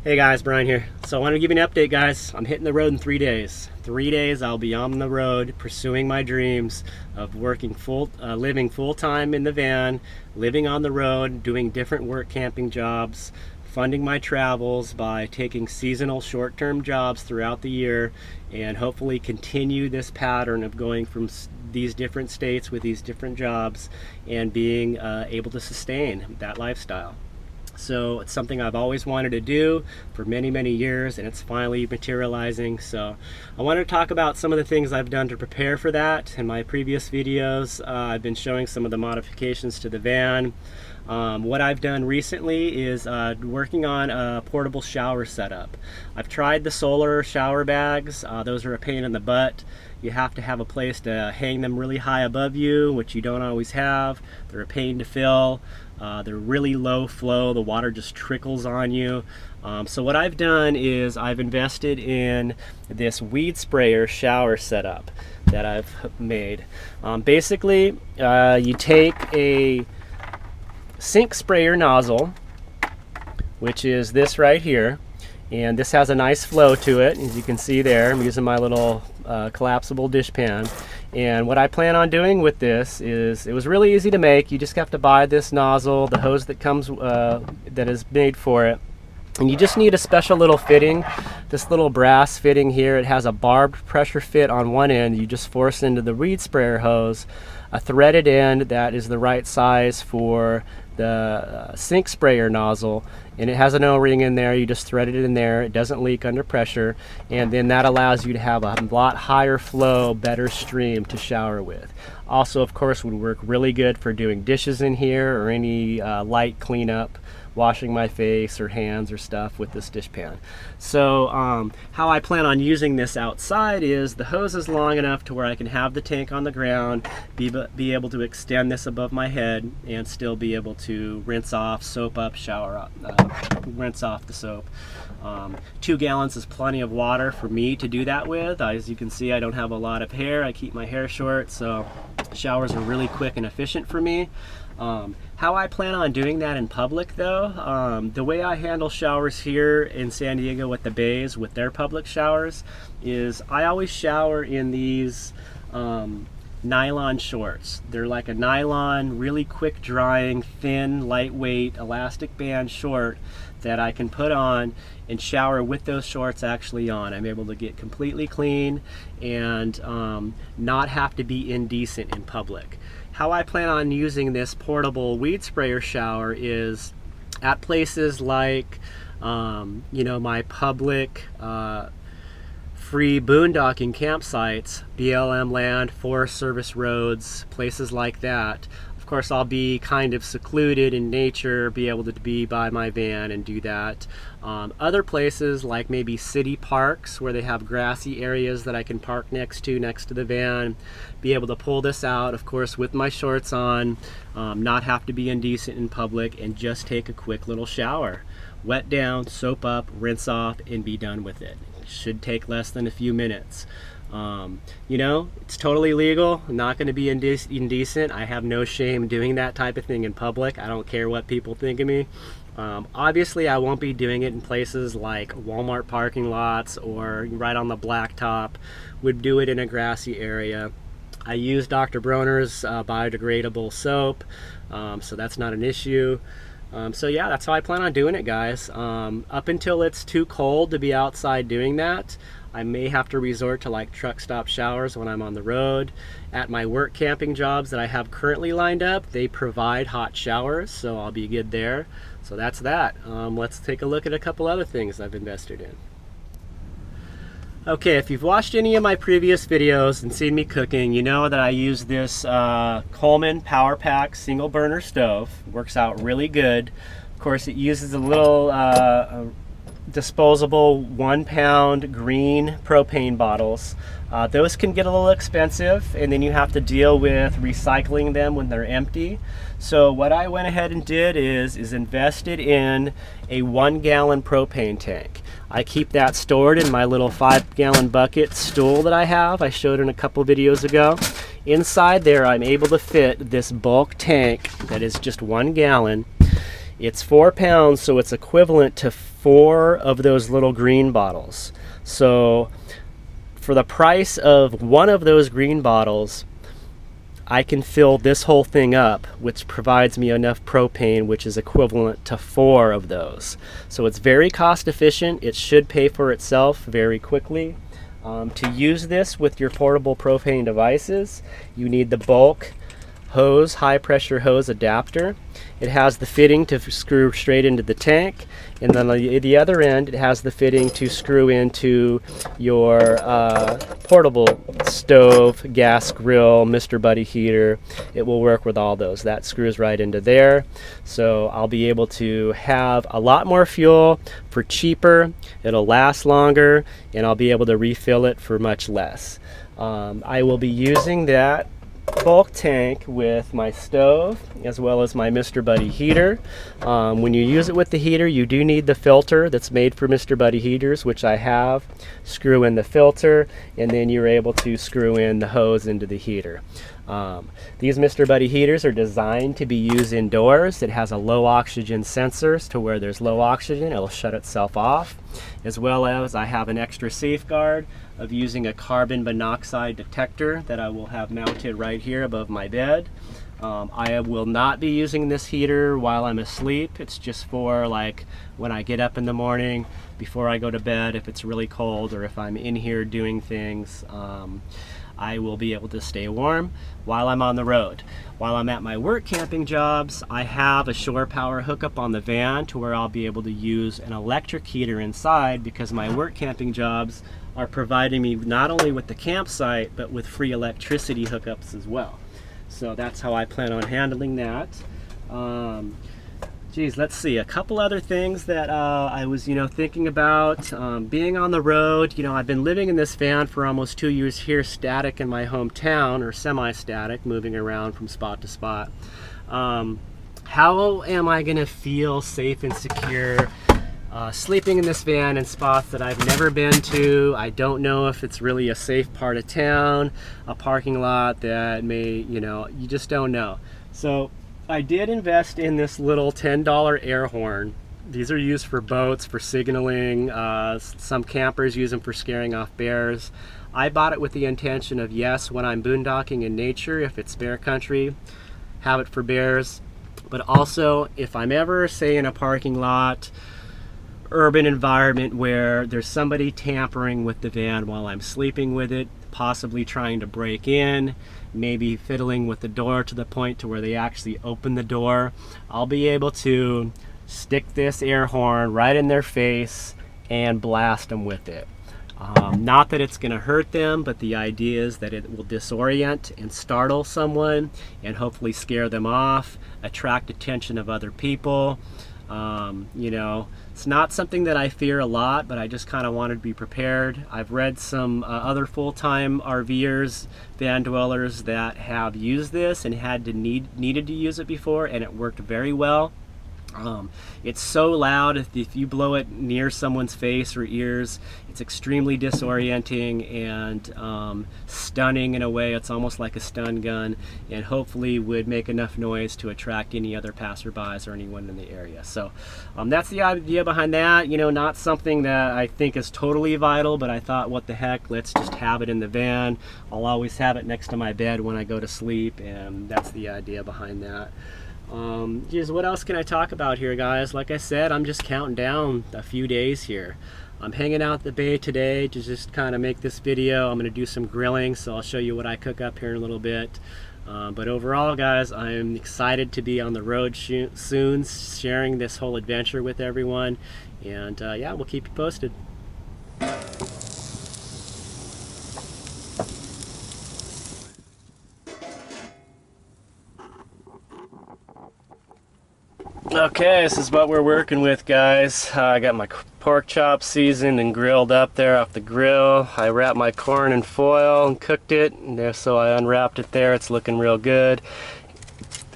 Hey guys, Brian here. So I wanted to give you an update, guys. I'm hitting the road in 3 days. 3 days I'll be on the road pursuing my dreams of living full-time in the van, living on the road, doing different work camping jobs, funding my travels by taking seasonal short-term jobs throughout the year, and hopefully continue this pattern of going from these different states with these different jobs and being able to sustain that lifestyle. So it's something I've always wanted to do for many years, and it's finally materializing. So I wanted to talk about some of the things I've done to prepare for that. In my previous videos, I've been showing some of the modifications to the van. What I've done recently is working on a portable shower setup. I've tried the solar shower bags. Those are a pain in the butt. You have to have a place to hang them really high above you, which you don't always have. They're a pain to fill. They're really low flow. The water just trickles on you. So what I've done is I've invested in this weed sprayer shower setup that I've made. Basically, you take a sink sprayer nozzle, which is this right here, and this has a nice flow to it. As you can see there, I'm using my little collapsible dish pan. And what I plan on doing with this is, it was really easy to make. You just have to buy this nozzle, the hose that comes that is made for it, and you just need a special little fitting, this little brass fitting here. It has a barbed pressure fit on one end. You just force into the weed sprayer hose a threaded end that is the right size for the sink sprayer nozzle, and it has an O-ring in there. You just thread it in there. It doesn't leak under pressure, and then that allows you to have a lot higher flow, better stream to shower with. Also, of course, would work really good for doing dishes in here or any light cleanup, washing my face or hands or stuff with this dish pan. So how I plan on using this outside is the hose is long enough to where I can have the tank on the ground, be able to extend this above my head, and still be able to rinse off, soap up, shower up, rinse off the soap. 2 gallons is plenty of water for me to do that with. As you can see, I don't have a lot of hair. I keep my hair short, so showers are really quick and efficient for me. How I plan on doing that in public though, the way I handle showers here in San Diego with the bays with their public showers is I always shower in these nylon shorts. They're like a nylon, really quick drying, thin, lightweight, elastic band short that I can put on and shower with those shorts actually on. I'm able to get completely clean and not have to be indecent in public. How I plan on using this portable weed sprayer shower is at places like my public free boondocking campsites, BLM land, Forest Service roads, places like that. Of course, I'll be kind of secluded in nature, be able to be by my van and do that. Other places like maybe city parks where they have grassy areas that I can park next to the van, be able to pull this out, of course, with my shorts on, not have to be indecent in public, and just take a quick little shower. Wet down, soap up, rinse off, and be done with it. It should take less than a few minutes. It's totally legal. I'm not going to be indecent. I have no shame doing that type of thing in public. I don't care what people think of me. Obviously, I won't be doing it in places like Walmart parking lots or right on the blacktop. Would do it in a grassy area. I use Dr. Bronner's biodegradable soap, so that's not an issue. So yeah, that's how I plan on doing it, guys. Up until it's too cold to be outside doing that, I may have to resort to like truck stop showers when I'm on the road. At my work camping jobs that I have currently lined up, they provide hot showers, so I'll be good there. So that's that. Let's take a look at a couple other things I've invested in. Okay, if you've watched any of my previous videos and seen me cooking, you know that I use this Coleman Power Pack single burner stove. Works out really good. Of course, it uses a little disposable 1-pound green propane bottles. Those can get a little expensive, and then you have to deal with recycling them when they're empty. So what I went ahead and did is invested in a 1-gallon propane tank. I keep that stored in my little 5-gallon bucket stool that I have. I showed in a couple videos ago. Inside there, I'm able to fit this bulk tank that is just 1 gallon. It's 4 pounds, so it's equivalent to 4 of those little green bottles. So for the price of 1 of those green bottles, I can fill this whole thing up, which provides me enough propane, which is equivalent to 4 of those. So it's very cost efficient. It should pay for itself very quickly. To use this with your portable propane devices, you need the bulk hose, high pressure hose adapter. It has the fitting to screw straight into the tank, and then on the other end it has the fitting to screw into your portable stove, gas grill, Mr. Buddy heater. It will work with all those. That screws right into there. So I'll be able to have a lot more fuel for cheaper, it'll last longer, and I'll be able to refill it for much less. I will be using that bulk tank with my stove as well as my Mr. Buddy heater. When you use it with the heater, you do need the filter that's made for Mr. Buddy heaters, which I have. Screw in the filter, and then you're able to screw in the hose into the heater. These Mr. Buddy heaters are designed to be used indoors. It has a low oxygen sensor, to where there's low oxygen, it'll shut itself off, as well as I have an extra safeguard of using a carbon monoxide detector that I will have mounted right here above my bed. I will not be using this heater while I'm asleep. It's just for like when I get up in the morning before I go to bed, if it's really cold, or if I'm in here doing things. I will be able to stay warm while I'm on the road. While I'm at my work camping jobs, I have a shore power hookup on the van to where I'll be able to use an electric heater inside, because my work camping jobs are providing me not only with the campsite, but with free electricity hookups as well. So that's how I plan on handling that. Geez, let's see, a couple other things that I was, thinking about. Being on the road, I've been living in this van for almost 2 years here, static in my hometown, or semi-static, moving around from spot to spot. How am I gonna feel safe and secure sleeping in this van in spots that I've never been to? I don't know if it's really a safe part of town, a parking lot that may, you just don't know. So I did invest in this little $10 air horn. These are used for boats, for signaling. Some campers use them for scaring off bears. I bought it with the intention of, yes, when I'm boondocking in nature, if it's bear country, have it for bears. But also, if I'm ever, say, in a parking lot, urban environment where there's somebody tampering with the van while I'm sleeping with it, possibly trying to break in, maybe fiddling with the door to the point to where they actually open the door, I'll be able to stick this air horn right in their face and blast them with it. Not that it's going to hurt them, but the idea is that it will disorient and startle someone and hopefully scare them off, attract attention of other people. It's not something that I fear a lot, but I just kind of wanted to be prepared. I've read some other full-time RVers, van dwellers that have used this and needed to use it before, and it worked very well. It's so loud, if you blow it near someone's face or ears, it's extremely disorienting and stunning in a way. It's almost like a stun gun, and hopefully would make enough noise to attract any other passerbys or anyone in the area. So that's the idea behind that. Not something that I think is totally vital, but I thought, what the heck, let's just have it in the van. I'll always have it next to my bed when I go to sleep, and that's the idea behind that. Geez, what else can I talk about here, guys? Like I said, I'm just counting down a few days here. I'm hanging out at the bay today to just kind of make this video. I'm going to do some grilling, so I'll show you what I cook up here in a little bit. But overall, guys, I'm excited to be on the road soon, sharing this whole adventure with everyone. And yeah, we'll keep you posted. Okay, this is what we're working with, guys. I got my pork chops seasoned and grilled up there off the grill. I wrapped my corn in foil and cooked it, and so I unwrapped it there. It's looking real good.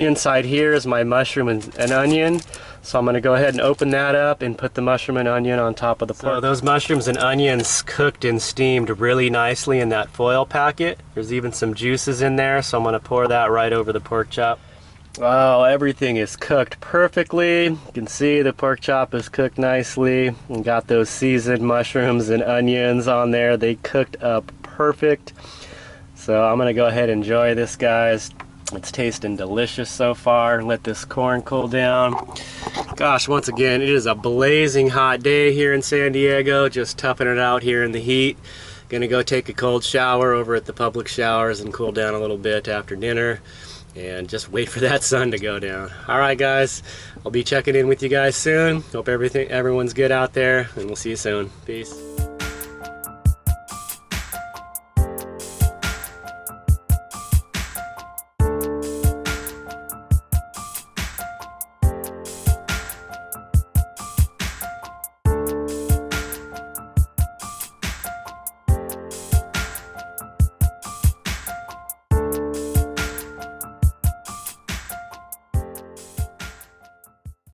Inside here is my mushroom and onion. So I'm going to go ahead and open that up and put the mushroom and onion on top of the pork. So those mushrooms and onions cooked and steamed really nicely in that foil packet. There's even some juices in there, so I'm going to pour that right over the pork chop. Oh, everything is cooked perfectly. You can see the pork chop is cooked nicely. And got those seasoned mushrooms and onions on there. They cooked up perfect. So I'm gonna go ahead and enjoy this, guys. It's tasting delicious so far. Let this corn cool down. Gosh, once again, it is a blazing hot day here in San Diego. Just toughing it out here in the heat. Gonna go take a cold shower over at the public showers and cool down a little bit after dinner. And just wait for that sun to go down. All right, guys, I'll be checking in with you guys soon. Hope everyone's good out there, and we'll see you soon. Peace.